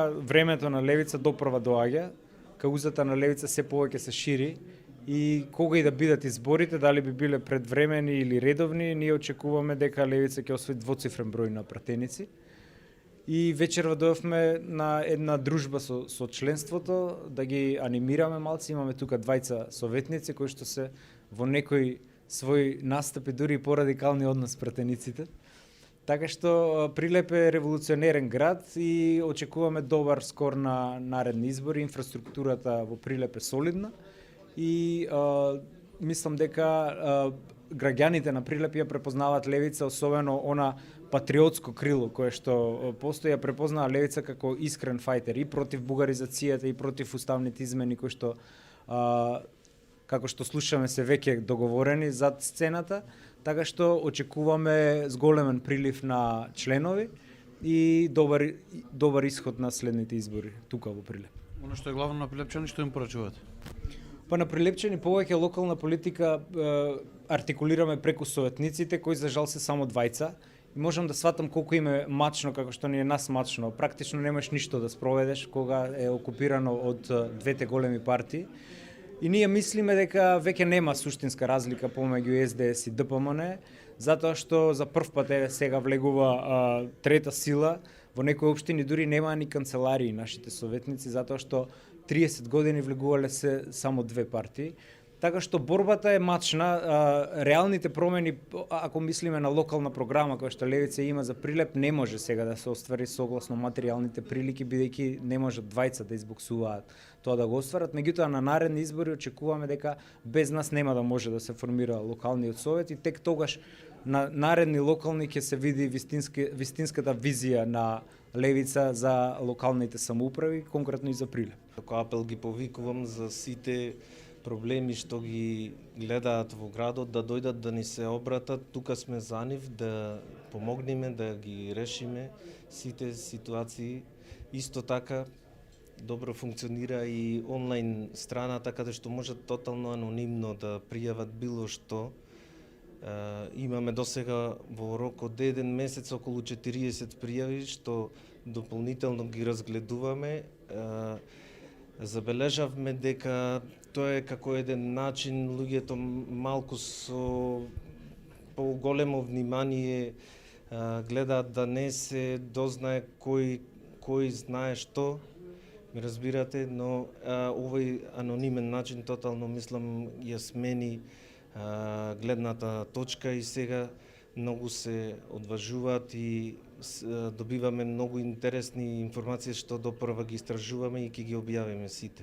Времето на левица допрва доаѓа, каузата на левица се повеќе се шири и кога и да бидат изборите, дали би биле предвремени или редовни, ние очекуваме дека левица ќе освои двоцифрен број на пратеници. И вечерва дојавме на една дружба со членството, да ги анимираме малци. Имаме тука двајца советници кои што се во некои своји настапи дури и порадикални од нас пратениците. Така што Прилеп е револуционерен град и очекуваме добар скор на наредни избори. Инфраструктурата во Прилеп е солидна и мислам дека граѓаните на Прилеп ја препознаваат левица, особено она патриотско крило кое што постои, ја препознава левица како искрен фајтер и против бугаризацијата и против уставните измени кои што како што слушаме се веќе договорени зад сцената, така што очекуваме зголемен прилив на членови и добар исход на следните избори тука во Прилеп. Оно што е главно на прилепчани, што им порачувате? Па на прилепчани повеќе локална политика артикулираме преку советниците, кои за жал се само двајца. И можам да сватам колку им е мачно, како што ни е нас мачно. Практично немаш ништо да спроведеш кога е окупирано од двете големи партии. И ние мислиме дека веќе нема суштинска разлика помеѓу СДС и ДПМН, затоа што за прв пат сега влегува трета сила. Во некои општини дури нема ни канцеларии нашите советници, затоа што 30 години влегувале се само две партии. Така што борбата е мачна, реалните промени, ако мислиме на локална програма која што левица има за Прилеп, не може сега да се оствари согласно материјалните прилики, бидејќи не можат двајца да избоксуваат тоа да го остварат. Меѓутоа на наредни избори очекуваме дека без нас нема да може да се формира локалниот совет и тек тогаш на наредни локални ќе се види вистинската визија на левица за локалните самоуправи, конкретно и за Прилеп. Како апел ги повикувам за сите проблеми што ги гледаат во градот да дојдат да ни се обратат. Тука сме за нив да помогнеме да ги решиме сите ситуации. Исто така добро функционира и онлайн страната каде што можат тотално анонимно да пријават било што. Имаме досега во рок од 1 месец околу 40 пријави што дополнително ги разгледуваме. Забележавме дека тоа е како еден начин луѓето малку со поголемо внимание гледаат да не се дознае кој знае што, ми разбирате, но овој анонимен начин тотално мислам ја смени гледната точка и сега многу се одважуваат и добиваме многу интересни информации што допрва ги истражуваме и ќе ги објавиме сите.